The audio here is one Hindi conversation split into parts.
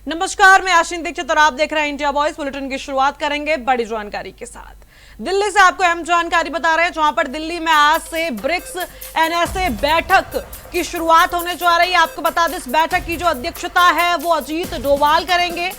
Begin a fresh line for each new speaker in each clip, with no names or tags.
नमस्कार, मैं आशीन दीक्षित और आप देख रहे हैं इंडिया वॉइस। बुलेटिन की शुरुआत करेंगे बड़ी जानकारी के साथ। दिल्ली से आपको अहम जानकारी बता रहे हैं, जहां पर दिल्ली में आज से ब्रिक्स एनएसए बैठक की शुरुआत होने जा रही है। आपको बता दें, इस बैठक की जो अध्यक्षता है वो अजीत डोभाल करेंगे।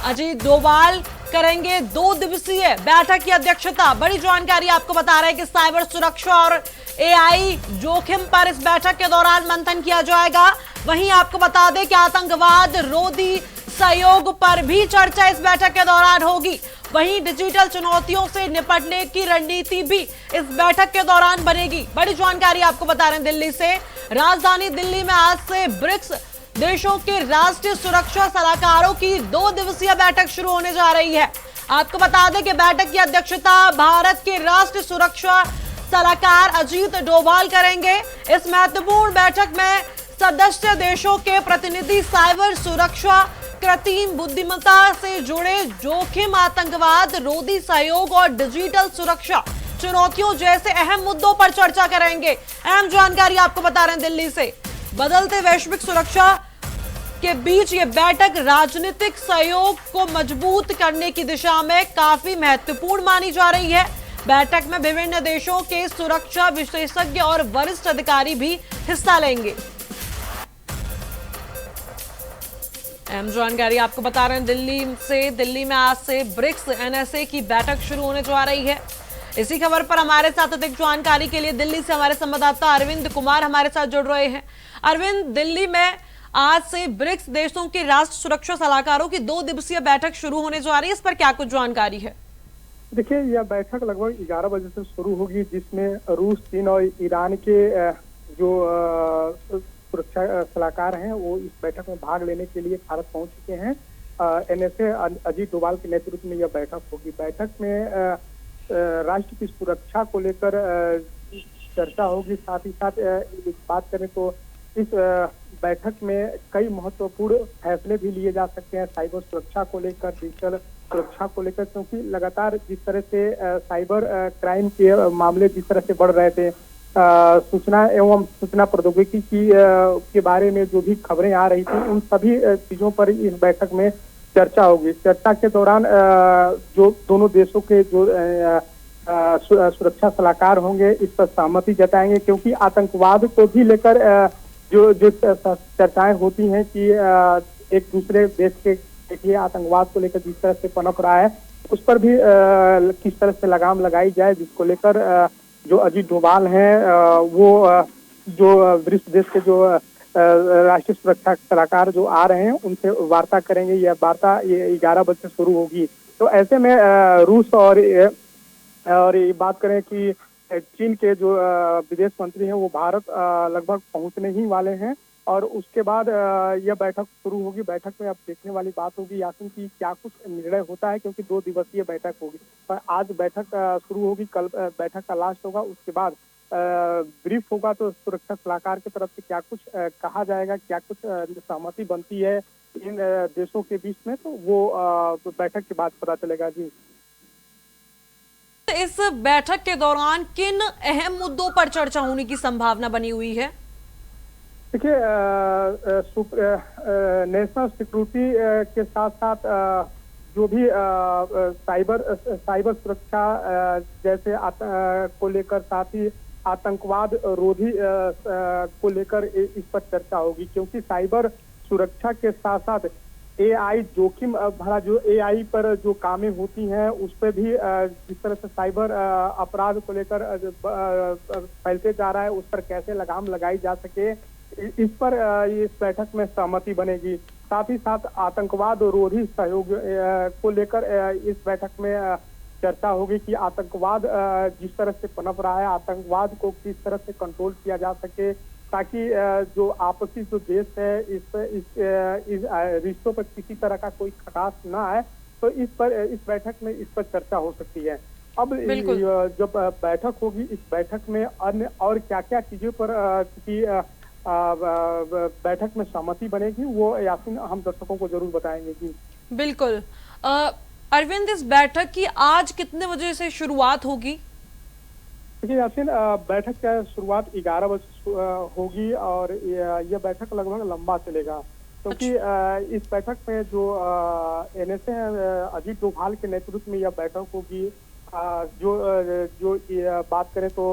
अजीत डोभाल करेंगे 2 दिवसीय बैठक की अध्यक्षता। बड़ी जानकारी आपको बता रहे हैं कि साइबर सुरक्षा और एआई जोखिम पर इस बैठक के दौरान मंथन किया जाएगा। वहीं आपको बता दें कि आतंकवाद रोधी सहयोग पर भी चर्चा इस बैठक के दौरान होगी। वहीं डिजिटल चुनौतियों से निपटने की रणनीति भी इस बैठक के दौरान बनेगी। बड़ी जानकारी आपको बता रहे हैं दिल्ली से। राजधानी दिल्ली में आज से ब्रिक्स देशों के राष्ट्रीय सुरक्षा सलाहकारों की 2 दिवसीय बैठक शुरू होने जा रही है। आपको बता दें कि बैठक की अध्यक्षता भारत के राष्ट्रीय सुरक्षा सलाहकार अजीत डोभाल करेंगे। इस महत्वपूर्ण बैठक में सदस्य देशों के प्रतिनिधि साइबर सुरक्षा, कृत्रिम बुद्धिमत्ता से जुड़े जोखिम, आतंकवाद रोधी सहयोग और डिजिटल सुरक्षा चुनौतियों जैसे अहम मुद्दों पर चर्चा करेंगे। अहम जानकारी आपको बता रहे हैं दिल्ली से। बदलते वैश्विक सुरक्षा के बीच ये बैठक राजनीतिक सहयोग को मजबूत करने की दिशा में काफी महत्वपूर्ण मानी जा रही है। बैठक में विभिन्न देशों के सुरक्षा विशेषज्ञ और वरिष्ठ अधिकारी भी हिस्सा लेंगे। अहम जानकारी आपको बता रहे हैं दिल्ली में आज से ब्रिक्स एनएसए की बैठक शुरू होने जा रही है। इसी खबर पर हमारे साथ अधिक जानकारी के लिए दिल्ली से हमारे संवाददाता अरविंद कुमार हमारे साथ जुड़ रहे हैं। अरविंद, दिल्ली में आज से ब्रिक्स देशों के राष्ट्र सुरक्षा सलाहकारों की 2 दिवसीय बैठक शुरू होने जा रही है, इस पर क्या कुछ जानकारी है?
देखिए, यह बैठक लगभग 11 बजे से शुरू होगी, जिसमें रूस, चीन और ईरान के जो सुरक्षा सलाहकार हैं वो इस बैठक में भाग लेने के लिए भारत पहुंच चुके हैं। एनएसए अजीत डोभाल के नेतृत्व में यह बैठक होगी। बैठक में राष्ट्र की सुरक्षा को लेकर चर्चा होगी। साथ ही साथ बात करें तो इस बैठक में कई महत्वपूर्ण फैसले भी लिए जा सकते हैं, साइबर सुरक्षा को लेकर, डिजिटल सुरक्षा को लेकर, क्योंकि लगातार जिस तरह से साइबर क्राइम के मामले जिस तरह से बढ़ रहे थे, सूचना एवं सूचना प्रौद्योगिकी के बारे में जो भी खबरें आ रही थी, उन सभी चीजों पर इस बैठक में चर्चा होगी। चर्चा के दौरान जो दोनों देशों के जो सुरक्षा सलाहकार होंगे इस पर सहमति जताएंगे, क्योंकि आतंकवाद को भी लेकर जो चर्चाएं होती हैं कि एक दूसरे देश के देखिए आतंकवाद को लेकर जिस तरह से पनप रहा है, उस पर भी किस तरह से लगाम लगाई जाए, जिसको लेकर जो अजीत डोभाल हैं वो जो ब्रिक्स देश के जो राष्ट्रीय सुरक्षा सलाहकार जो आ रहे हैं उनसे वार्ता करेंगे। यह वार्ता ये 11 बजे से शुरू होगी। तो ऐसे में रूस और ये बात करें कि चीन के जो विदेश मंत्री हैं वो भारत लगभग पहुंचने ही वाले हैं, और उसके बाद यह बैठक शुरू होगी। बैठक में अब देखने वाली बात होगी यासिन की क्या कुछ निर्णय होता है, क्योंकि 2 दिवसीय बैठक होगी। पर आज बैठक शुरू होगी, कल बैठक का लास्ट होगा, उसके बाद ब्रीफ होगा। तो सुरक्षा सलाहकार की तरफ से क्या कुछ कहा जाएगा, क्या कुछ सहमति बनती है इन देशों के बीच में, तो वो बैठक के बाद पता चलेगा। जी,
इस बैठक के दौरान किन अहम मुद्दों पर चर्चा होने की संभावना बनी हुई है?
देखिए, नेशनल सिक्योरिटी के साथ साथ जो भी साइबर सुरक्षा जैसे को लेकर, साथ ही आतंकवाद रोधी को लेकर इस पर चर्चा होगी, क्योंकि साइबर सुरक्षा के साथ साथ एआई जोखिम भरा जो एआई पर जो कामें होती हैं उस पर भी जिस तरह से साइबर अपराध को लेकर फैलते जा रहा है, उस पर कैसे लगाम लगाई जा सके, इस पर इस बैठक में सहमति बनेगी। साथ ही साथ आतंकवाद रोधी सहयोग को लेकर इस बैठक में चर्चा होगी कि आतंकवाद जिस तरह से पनप रहा है, आतंकवाद को किस तरह से कंट्रोल किया जा सके, ताकि जो आपसी जो देश है इस रिश्तों पर किसी तरह का कोई खटास ना आए। तो इस बैठक में इस पर चर्चा हो सकती है। अब जब बैठक होगी, इस बैठक में अन्य और क्या क्या चीजों पर बैठक में सहमति बनेगी, वो यासिन हम दर्शकों को जरूर बताएंगे। जी
बिल्कुल। अरविंद, इस बैठक की आज कितने बजे से शुरुआत होगी?
देखिए यासिन, बैठक का शुरुआत 11 बजे होगी और यह बैठक लगभग लंबा चलेगा। क्योंकि इस बैठक में जो एनएसए अजीत डोभाल के नेतृत्व में यह बैठक होगी। जो बात करें तो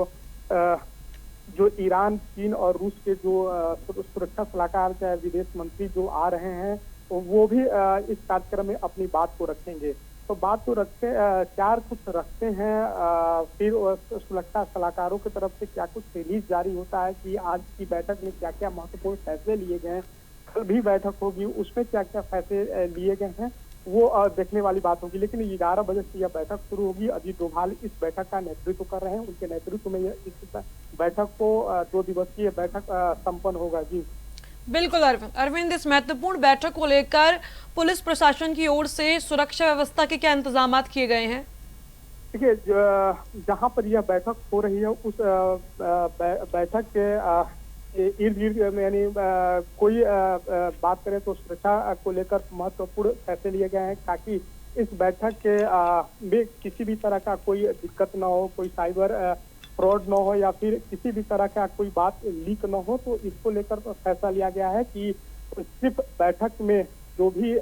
जो ईरान, चीन और रूस के जो सुरक्षा सलाहकार चाहे विदेश मंत्री जो आ रहे हैं वो भी इस कार्यक्रम में अपनी बात को रखेंगे। तो बात तो चार कुछ रखते हैं, फिर सुरक्षा सलाहकारों की तरफ से क्या कुछ रिलीज जारी होता है कि आज की बैठक में क्या क्या महत्वपूर्ण फैसले लिए गए हैं, कल भी बैठक होगी उसमें क्या क्या फैसले लिए गए हैं, वो देखने वाली बात होगी। लेकिन 11 बजे से यह बैठक शुरू होगी। अजीत डोभाल इस बैठक का नेतृत्व कर रहे हैं, उनके नेतृत्व में इस बैठक को 2 दिवसीय बैठक संपन्न होगा। जी
बिल्कुल अरविंद, इस महत्वपूर्ण बैठक को लेकर पुलिस प्रशासन की ओर से सुरक्षा व्यवस्था के क्या इंतजाम किए गए हैं?
देखिए, जहां पर यह बैठक हो रही है उस बैठक के इर्द गिर्द में यानी कोई बात करें तो सुरक्षा को लेकर महत्वपूर्ण फैसले लिए गए हैं ताकि इस बैठक के में किसी भी तरह का कोई दिक्कत ना हो, कोई साइबर फ्रॉड न हो या फिर किसी भी तरह का कोई बात लीक न हो। तो इसको लेकर फैसला लिया गया है कि सिर्फ बैठक में जो भी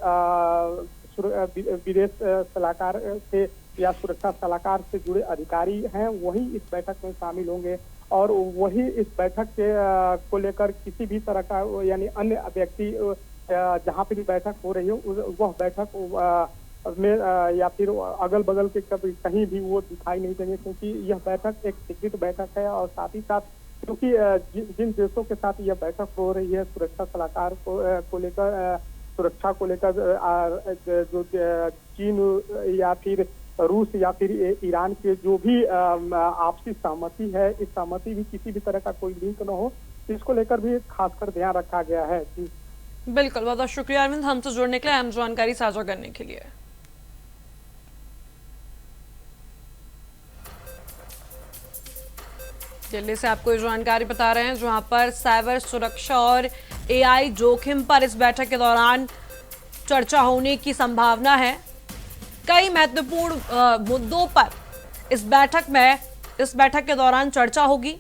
विदेश सलाहकार से या सुरक्षा सलाहकार से जुड़े अधिकारी हैं वही इस बैठक में शामिल होंगे और वही इस बैठक के को लेकर किसी भी तरह का यानी अन्य व्यक्ति जहाँ पे भी बैठक हो रही हो वह बैठक में या फिर अगल बगल के कभी कहीं भी वो दिखाई नहीं देंगे, क्योंकि यह बैठक एक सीक्रेट बैठक है। और साथ ही साथ क्योंकि जिन देशों के साथ यह बैठक हो रही है सुरक्षा सलाहकार को लेकर, सुरक्षा को लेकर जो चीन या फिर रूस या फिर ईरान के जो भी आपसी सहमति है, इस सहमति भी किसी भी तरह का कोई लिंक न हो, इसको लेकर भी खासकर ध्यान रखा गया है। जी
बिल्कुल, बहुत बहुत शुक्रिया अरविंद, हमसे जुड़ने के लिए, अहम जानकारी साझा करने के लिए। दिल्ली से आपको ये जानकारी बता रहे हैं जहां पर साइबर सुरक्षा और एआई जोखिम पर इस बैठक के दौरान चर्चा होने की संभावना है। कई महत्वपूर्ण मुद्दों पर इस बैठक के दौरान चर्चा होगी।